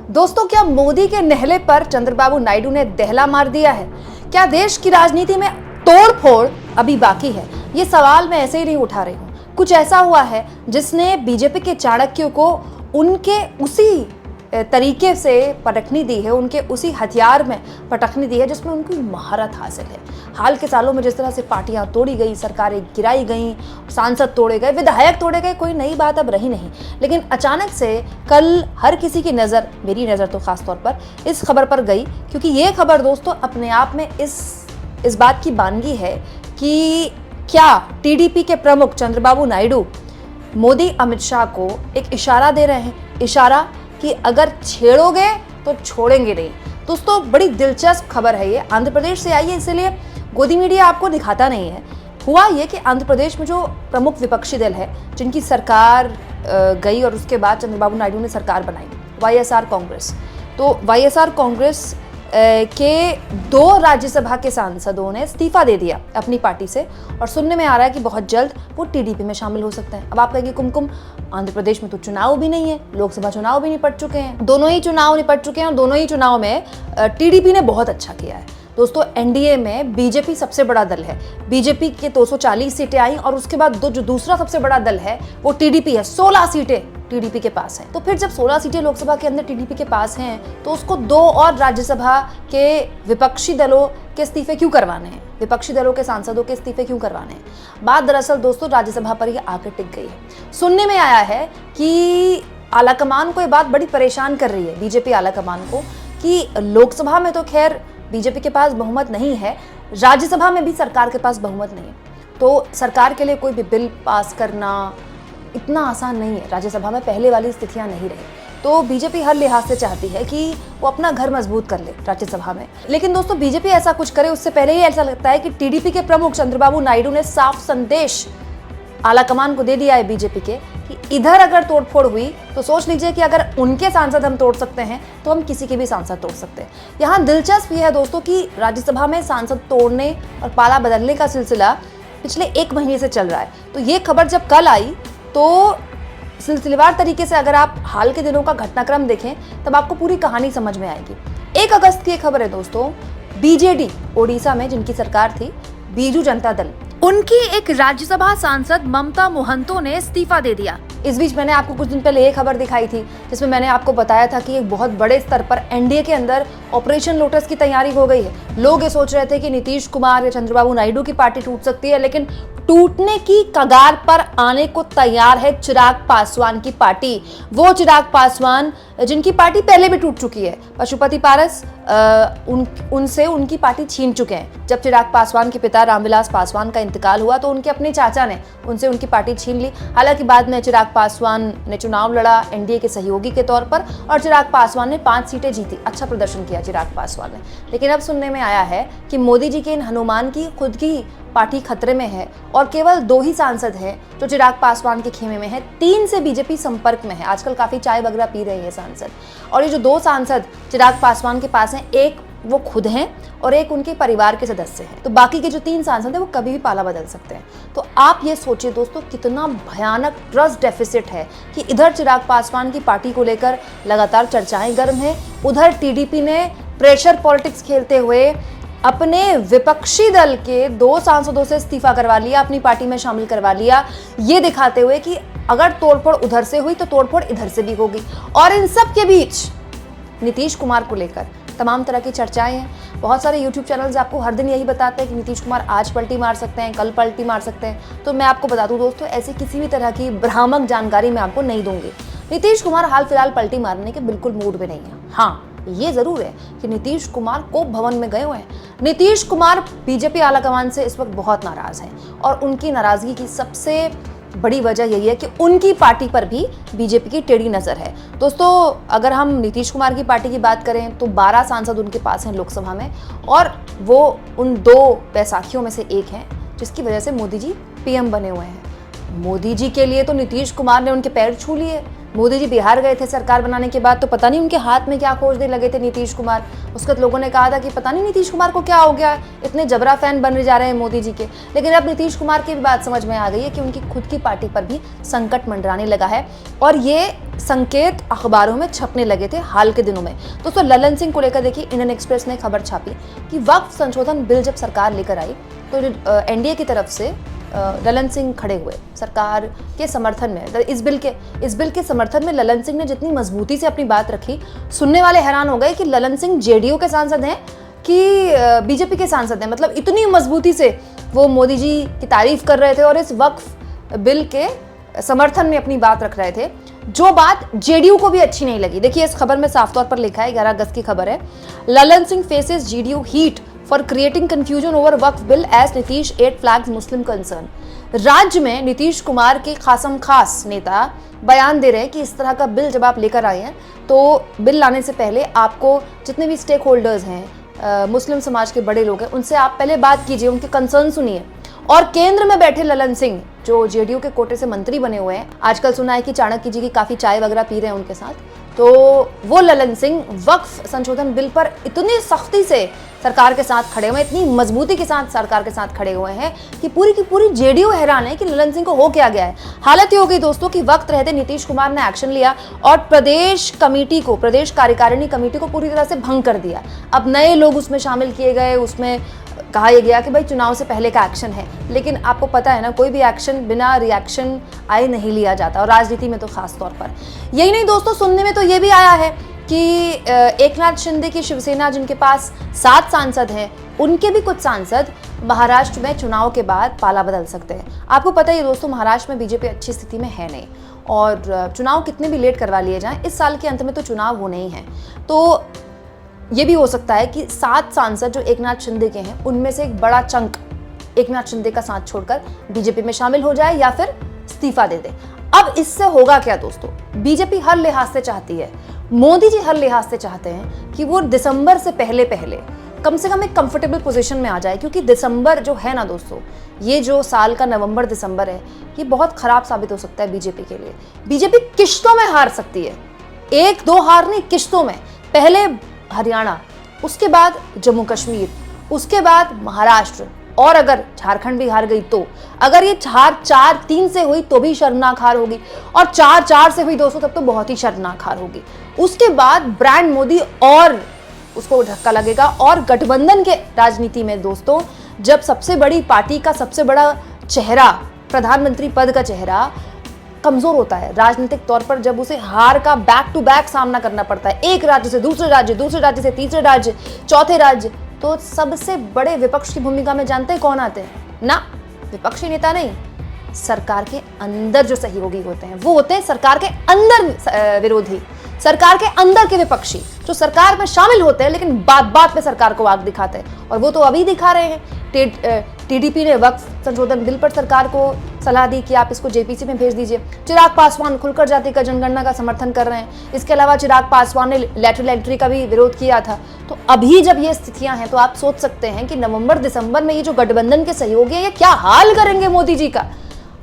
दोस्तों, क्या मोदी के नहले पर चंद्रबाबू नायडू ने दहला मार दिया है? क्या देश की राजनीति में तोड़-फोड़ अभी बाकी है? ये सवाल मैं ऐसे ही नहीं उठा रही हूँ। कुछ ऐसा हुआ है जिसने बीजेपी के चाणक्यों को उनके उसी तरीके से पटखनी दी है, उनके उसी हथियार में पटखनी दी है जिसमें उनकी महारत हासिल है। हाल के सालों में जिस तरह से पार्टियां तोड़ी गई, सरकारें गिराई गई, सांसद तोड़े गए, विधायक तोड़े गए, कोई नई बात अब रही नहीं। लेकिन अचानक से कल हर किसी की नज़र, मेरी नज़र तो खास तौर पर इस खबर पर गई, क्योंकि ये खबर दोस्तों अपने आप में इस बात की बानगी है कि क्या टीडीपी के प्रमुख चंद्रबाबू नायडू मोदी अमित शाह को एक इशारा दे रहे हैं, इशारा कि अगर छेड़ोगे तो छोड़ेंगे नहीं। दोस्तों, बड़ी दिलचस्प खबर है ये, आंध्र प्रदेश से आई है, इसीलिए गोदी मीडिया आपको दिखाता नहीं है। हुआ ये कि आंध्र प्रदेश में जो प्रमुख विपक्षी दल है, जिनकी सरकार गई और उसके बाद चंद्रबाबू नायडू ने सरकार बनाई, वाईएसआर कांग्रेस। तो वाईएसआर कांग्रेस के 2 राज्यसभा के सांसदों ने इस्तीफा दे दिया अपनी पार्टी से, और सुनने में आ रहा है कि बहुत जल्द वो टीडीपी में शामिल हो सकते हैं। अब आप कहेंगे कुमकुम, आंध्र प्रदेश में तो चुनाव भी नहीं है, लोकसभा चुनाव भी निपट चुके हैं, दोनों ही चुनाव निपट चुके हैं और दोनों ही चुनाव में टीडीपी ने बहुत अच्छा किया है। दोस्तों, एनडीए में बीजेपी सबसे बड़ा दल है, बीजेपी के 240 सीटें आई, और उसके बाद जो दूसरा सबसे बड़ा दल है वो टीडीपी है, 16 सीटें टीडीपी के पास है। तो फिर जब 16 सीटें लोकसभा के अंदर टीडीपी के पास हैं, तो उसको 2 और राज्यसभा के विपक्षी दलों के इस्तीफे क्यों करवाने हैं, विपक्षी दलों के सांसदों के इस्तीफे क्यों करवाने हैं? बात दरअसल दोस्तों राज्यसभा पर ही आकर टिक गई है। सुनने में आया है कि आलाकमान को ये बात बड़ी परेशान कर रही है, बीजेपी आलाकमान को, कि लोकसभा में तो खैर बीजेपी के पास बहुमत नहीं है, राज्यसभा में भी सरकार के पास बहुमत नहीं है, तो सरकार के लिए कोई भी बिल पास करना इतना आसान नहीं है। राज्यसभा में पहले वाली स्थितियां नहीं रही, तो बीजेपी हर लिहाज से चाहती है कि वो अपना घर मजबूत कर ले राज्यसभा में। लेकिन दोस्तों, बीजेपी ऐसा कुछ करे उससे पहले ही ऐसा लगता है कि टीडीपी के प्रमुख चंद्रबाबू नायडू ने साफ संदेश आलाकमान को दे दिया है बीजेपी के, कि इधर अगर तोड़फोड़ हुई तो सोच लीजिए कि अगर उनके सांसद हम तोड़ सकते हैं तो हम किसी के भी सांसद तोड़ सकते हैं। यहाँ दिलचस्प यह है दोस्तों कि राज्यसभा में सांसद तोड़ने और पाला बदलने का सिलसिला पिछले 1 महीने से चल रहा है। तो ये खबर जब कल आई तो सिलसिलेवार तरीके से अगर आप हाल के दिनों का घटनाक्रम देखें तब आपको पूरी कहानी समझ में आएगी। 1 अगस्त की खबर है दोस्तों, बीजेडी ओडिशा में जिनकी सरकार थी, बीजू जनता दल, उनकी एक राज्यसभा सांसद ममता मोहंतो ने इस्तीफा दे दिया। इस बीच मैंने आपको कुछ दिन पहले एक खबर दिखाई थी जिसमें मैंने आपको बताया था कि एक बहुत बड़े स्तर पर एनडीए के अंदर ऑपरेशन लोटस की तैयारी हो गई है। लोग ये सोच रहे थे कि नीतीश कुमार या चंद्रबाबू नायडू की पार्टी टूट सकती है, लेकिन टूटने की कगार पर आने को तैयार है चिराग पासवान की पार्टी। वो चिराग पासवान जिनकी पार्टी पहले भी टूट चुकी है, पशुपति पारस उनसे उनकी पार्टी छीन चुके हैं। जब चिराग पासवान के पिता रामविलास पासवान का इंतकाल हुआ तो उनके अपने चाचा ने उनसे उनकी पार्टी छीन ली। हालांकि बाद में चिराग पासवान ने चुनाव लड़ा एनडीए के सहयोगी के तौर पर, और चिराग पासवान ने 5 सीटें जीती, अच्छा प्रदर्शन किया चिराग पासवान ने। लेकिन अब सुनने में आया है कि मोदी जी के इन हनुमान की खुद की पार्टी खतरे में है, और केवल 2 ही सांसद हैं जो चिराग पासवान के खेमे में है। 3 से बीजेपी संपर्क में है, आजकल काफी चाय वगैरह पी रहे हैं सांसद। और ये जो 2 सांसद चिराग पासवान के पास हैं, एक वो खुद हैं और एक उनके परिवार के सदस्य हैं। तो बाकी के जो 3 सांसद हैं वो कभी भी पाला बदल सकते हैं। तो आप ये सोचिए दोस्तों, कितना भयानक ट्रस्ट डेफिसिट है कि इधर चिराग पासवान की पार्टी को लेकर लगातार चर्चाएं गर्म हैं, उधर टीडीपी ने प्रेशर पॉलिटिक्स खेलते हुए अपने विपक्षी दल के 2 सांसदों से इस्तीफा करवा लिया, अपनी पार्टी में शामिल करवा लिया, ये दिखाते हुए कि अगर तोड़फोड़ उधर से हुई तो तोड़फोड़ इधर से भी होगी। और इन सब के बीच नीतीश कुमार को लेकर तमाम तरह की चर्चाएं हैं। बहुत सारे यूट्यूब चैनल्स आपको हर दिन यही बताते हैं कि नीतीश कुमार आज पलटी मार सकते हैं, कल पलटी मार सकते हैं। तो मैं आपको बता दूं दोस्तों, ऐसी किसी भी तरह की भ्रामक जानकारी मैं आपको नहीं दूंगी। नीतीश कुमार हाल फिलहाल पलटी मारने के बिल्कुल मूड में नहीं है। हाँ, ये जरूर है कि नीतीश कुमार कोप भवन में गए हुए हैं। नीतीश कुमार बीजेपी आलाकमान से इस वक्त बहुत नाराज हैं, और उनकी नाराजगी की सबसे बड़ी वजह यही है कि उनकी पार्टी पर भी बीजेपी की टेढ़ी नजर है। दोस्तों, अगर हम नीतीश कुमार की पार्टी की बात करें तो 12 सांसद उनके पास हैं लोकसभा में, और वो उन 2 बैसाखियों में से एक हैं जिसकी वजह से मोदी जी पीएम बने हुए हैं। मोदी जी के लिए तो नीतीश कुमार ने उनके पैर छू लिए, मोदी जी बिहार गए थे सरकार बनाने के बाद, तो पता नहीं उनके हाथ में क्या खोजने लगे थे नीतीश कुमार। उसके बाद लोगों ने कहा था कि पता नहीं नीतीश कुमार को क्या हो गया, इतने जबरा फैन बन जा रहे हैं मोदी जी के। लेकिन अब नीतीश कुमार की भी बात समझ में आ गई है कि उनकी खुद की पार्टी पर भी संकट मंडराने लगा है, और ये संकेत अखबारों में छपने लगे थे हाल के दिनों में। दोस्तों ललन सिंह को लेकर देखिए, इंडियन एक्सप्रेस ने खबर छापी कि वक्फ संशोधन बिल जब सरकार लेकर आई तो एनडीए की तरफ से ललन सिंह खड़े हुए सरकार के समर्थन में। इस बिल के समर्थन में ललन सिंह ने जितनी मजबूती से अपनी बात रखी, सुनने वाले हैरान हो गए कि ललन सिंह जेडीयू के सांसद हैं कि बीजेपी के सांसद हैं। मतलब इतनी मजबूती से वो मोदी जी की तारीफ कर रहे थे और इस वक्फ बिल के समर्थन में अपनी बात रख रहे थे, जो बात जेडीयू को भी अच्छी नहीं लगी। देखिए इस खबर में साफ तौर पर लिखा है, 11 अगस्त की खबर है, Lalan Singh faces JDU heat for creating confusion over Waqf bill as Nitish aide flags Muslim concern. राज्य में नीतीश कुमार के खासम खास नेता बयान दे रहे हैं कि इस तरह का बिल जब आप लेकर आए हैं तो बिल लाने से पहले आपको जितने भी स्टेक होल्डर्स हैं, मुस्लिम समाज के बड़े लोग हैं, उनसे आप पहले बात कीजिए, उनके कंसर्न सुनिए। और केंद्र में बैठे ललन सिंह जो जेडीयू के कोटे से मंत्री बने हुए हैं, आजकल सुना है कि चाणक्य जी की काफी चाय वगैरह पी रहे हैं उनके साथ, तो वो ललन सिंह वक्फ संशोधन बिल पर इतनी सख्ती से सरकार के साथ खड़े हुए हैं, इतनी मजबूती के साथ सरकार के साथ खड़े हुए हैं कि पूरी की पूरी जेडीयू हैरान है कि ललन सिंह को हो क्या गया है। हालत ये हो गई दोस्तों कि वक्त रहते नीतीश कुमार ने एक्शन लिया और प्रदेश कार्यकारिणी कमेटी को पूरी तरह से भंग कर दिया। अब नए लोग उसमें शामिल किए गए, उसमें कहा यह गया कि भाई चुनाव से पहले का एक्शन है, लेकिन आपको पता है ना, कोई भी एक्शन बिना रिएक्शन आए नहीं लिया जाता, और राजनीति में तो खास तौर पर। यही नहीं दोस्तों, सुनने में तो ये भी आया है कि एकनाथ शिंदे की शिवसेना जिनके पास 7 सांसद हैं, उनके भी कुछ सांसद महाराष्ट्र में चुनाव के बाद पाला बदल सकते हैं। आपको पता ही है दोस्तों, महाराष्ट्र में बीजेपी अच्छी स्थिति में है नहीं, और चुनाव कितने भी लेट करवा लिए जाएं, इस साल के अंत में तो चुनाव होने ही हैं। तो ये भी हो सकता है कि 7 सांसद जो एकनाथ शिंदे के हैं, उनमें से एक बड़ा चंक एकनाथ शिंदे का साथ छोड़कर बीजेपी में शामिल हो जाए या फिर इस्तीफा दे दे। अब इससे होगा क्या दोस्तों, बीजेपी हर लिहाज से चाहती है, मोदी जी हर लिहाज से चाहते हैं कि वो दिसंबर से पहले कम से कम एक कंफर्टेबल पोजीशन में आ जाए, क्योंकि दिसंबर जो है ना दोस्तों, ये जो साल का नवंबर दिसंबर है, ये बहुत खराब साबित हो सकता है बीजेपी के लिए। बीजेपी किश्तों में हार सकती है, 1-2 हार नहीं, किश्तों में। पहले हरियाणा, उसके बाद जम्मू कश्मीर, उसके बाद महाराष्ट्र, और अगर झारखंड भी हार गई तो, अगर ये हार 4-3 से हुई तो भी शर्मनाक हार होगी, और 4-4 से हुई दोस्तों तब तो बहुत ही शर्मनाक हार होगी। उसके बाद ब्रांड मोदी और उसको धक्का लगेगा, और गठबंधन के राजनीति में दोस्तों, जब सबसे बड़ी पार्टी का सबसे बड़ा चेहरा, प्रधानमंत्री पद का चेहरा कमजोर होता है राजनीतिक तौर पर, जब उसे हार का बैक टू बैक सामना करना पड़ता है, एक राज्य से दूसरे राज्य, दूसरे राज्य से तीसरे राज्य, चौथे राज्य, तो सबसे बड़े विपक्ष की भूमिका में जानते हैं कौन आते हैं? ना विपक्षी नेता नहीं, सरकार के अंदर जो सहयोगी होते हैं, वो होते हैं सरकार के अंदर विरोधी, सरकार के अंदर के विपक्षी, जो सरकार में शामिल होते हैं लेकिन बात बात में सरकार को आग दिखाते हैं, और वो तो अभी दिखा रहे हैं। टीडीपी ने वक्फ संशोधन बिल पर सरकार को सलाह दी कि आप इसको जेपीसी में भेज दीजिए। चिराग पासवान खुलकर जाति का जनगणना का समर्थन कर रहे हैं। इसके अलावा चिराग पासवान ने लैटरल एंट्री का भी विरोध किया था। तो अभी जब ये स्थितियां हैं तो आप सोच सकते हैं कि नवंबर दिसंबर में ये जो गठबंधन के सहयोगी हैं, ये क्या हाल करेंगे मोदी जी का।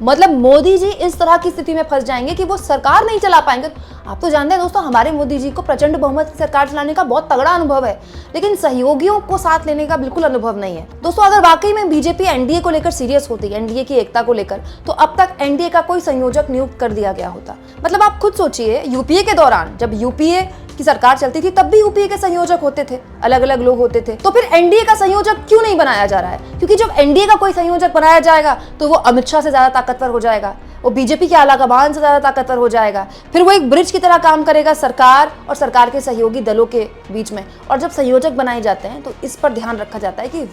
मतलब मोदी जी इस तरह की स्थिति में फंस जाएंगे कि वो सरकार नहीं चला पाएंगे। आप तो जानते हैं दोस्तों, हमारे मोदी जी को प्रचंड बहुमत की सरकार चलाने का बहुत तगड़ा अनुभव है, लेकिन सहयोगियों को साथ लेने का बिल्कुल अनुभव नहीं है। दोस्तों, अगर वाकई में बीजेपी एनडीए को लेकर सीरियस होती, एनडीए की एकता को लेकर, तो अब तक एनडीए का कोई संयोजक नियुक्त कर दिया गया होता। मतलब आप खुद सोचिए, यूपीए के दौरान जब यूपीए की सरकार चलती थी, तब भी यूपीए के संयोजक होते थे, अलग अलग लोग होते थे। तो फिर एनडीए का संयोजक क्यों नहीं बनाया जा रहा है? क्योंकि जब एनडीए का कोई संयोजक बनाया जाएगा तो वो अमित शाह से ज्यादा ताकतवर हो जाएगा, वो बीजेपी के आलाकमान से ज्यादा ताकतवर हो जाएगा। फिर वो एक ब्रिज की तरह काम करेगा सरकार और सरकार के सहयोगी दलों के बीच में। और जब संयोजक बनाए जाते हैं तो इस पर ध्यान रखा जाता है कि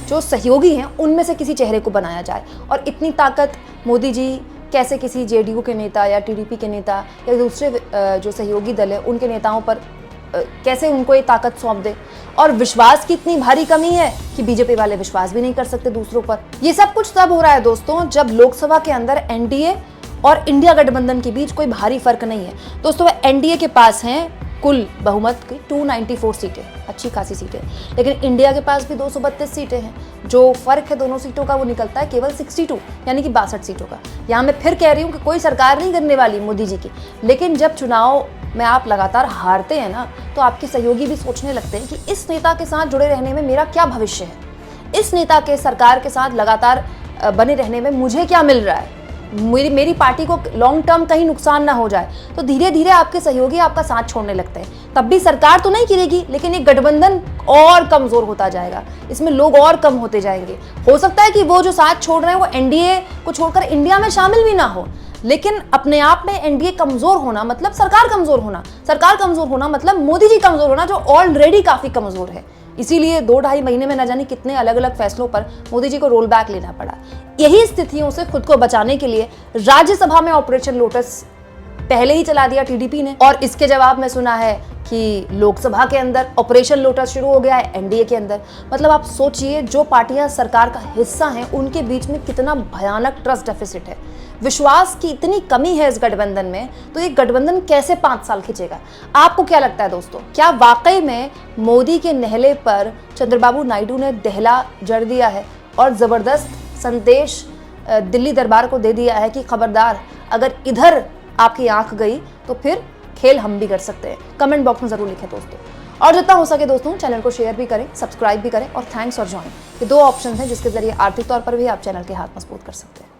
जो सहयोगी हैं उनमें से किसी चेहरे को बनाया जाए। और इतनी ताकत मोदी जी कैसे किसी जेडीयू के नेता या टीडीपी के नेता या दूसरे जो सहयोगी दल है उनके नेताओं पर कैसे उनको ये ताकत सौंप दे। और विश्वास की इतनी भारी कमी है कि बीजेपी वाले विश्वास भी नहीं कर सकते दूसरों पर। ये सब कुछ तब हो रहा है दोस्तों जब लोकसभा के अंदर एनडीए और इंडिया गठबंधन के बीच कोई भारी फर्क नहीं है। दोस्तों, एनडीए के पास हैं कुल बहुमत की 294 सीटें, अच्छी खासी सीटें, लेकिन इंडिया के पास भी 232 सीटें हैं। जो फर्क है दोनों सीटों का वो निकलता है केवल 62 यानी कि 62 सीटों का। यहाँ मैं फिर कह रही हूँ कि कोई सरकार नहीं करने वाली मोदी जी की, लेकिन जब चुनाव में आप लगातार हारते हैं ना, तो आपके सहयोगी भी सोचने लगते हैं कि इस नेता के साथ जुड़े रहने में मेरा क्या भविष्य है, इस नेता के सरकार के साथ लगातार बने रहने में मुझे क्या मिल रहा है, मेरी पार्टी को लॉन्ग टर्म कहीं नुकसान ना हो जाए। तो धीरे धीरे आपके सहयोगी आपका साथ छोड़ने लगते हैं। तब भी सरकार तो नहीं गिरेगी, लेकिन ये गठबंधन और कमजोर होता जाएगा, इसमें लोग और कम होते जाएंगे। हो सकता है कि वो जो साथ छोड़ रहे हैं वो एनडीए को छोड़कर इंडिया में शामिल भी ना हो, लेकिन अपने आप में एनडीए कमजोर होना मतलब सरकार कमजोर होना, सरकार कमजोर होना मतलब मोदी जी कमजोर होना, जो ऑलरेडी काफी कमजोर है। इसीलिए 2-2.5 महीने में न जाने कितने अलग अलग फैसलों पर मोदी जी को रोल बैक लेना पड़ा। यही स्थितियों से खुद को बचाने के लिए राज्यसभा में ऑपरेशन लोटस पहले ही चला दिया टीडीपी ने, और इसके जवाब में सुना है कि लोकसभा के अंदर ऑपरेशन लोटस शुरू हो गया है एनडीए के अंदर। मतलब आप सोचिए, जो पार्टियां सरकार का हिस्सा हैं उनके बीच में कितना भयानक ट्रस्ट डेफिसिट है, विश्वास की इतनी कमी है इस गठबंधन में। तो ये गठबंधन कैसे 5 साल खींचेगा? आपको क्या लगता है दोस्तों, क्या वाकई में मोदी के नहले पर चंद्रबाबू नायडू ने दहला जड़ दिया है और जबरदस्त संदेश दिल्ली दरबार को दे दिया है कि खबरदार, अगर इधर आपकी आंख गई तो फिर खेल हम भी कर सकते हैं? कमेंट बॉक्स में जरूर लिखें दोस्तों, और जितना हो सके दोस्तों चैनल को शेयर भी करें, सब्सक्राइब भी करें, और थैंक्स फॉर ज्वाइन। ये 2 ऑप्शन हैं जिसके जरिए आर्थिक तौर पर भी आप चैनल के हाथ मजबूत कर सकते हैं।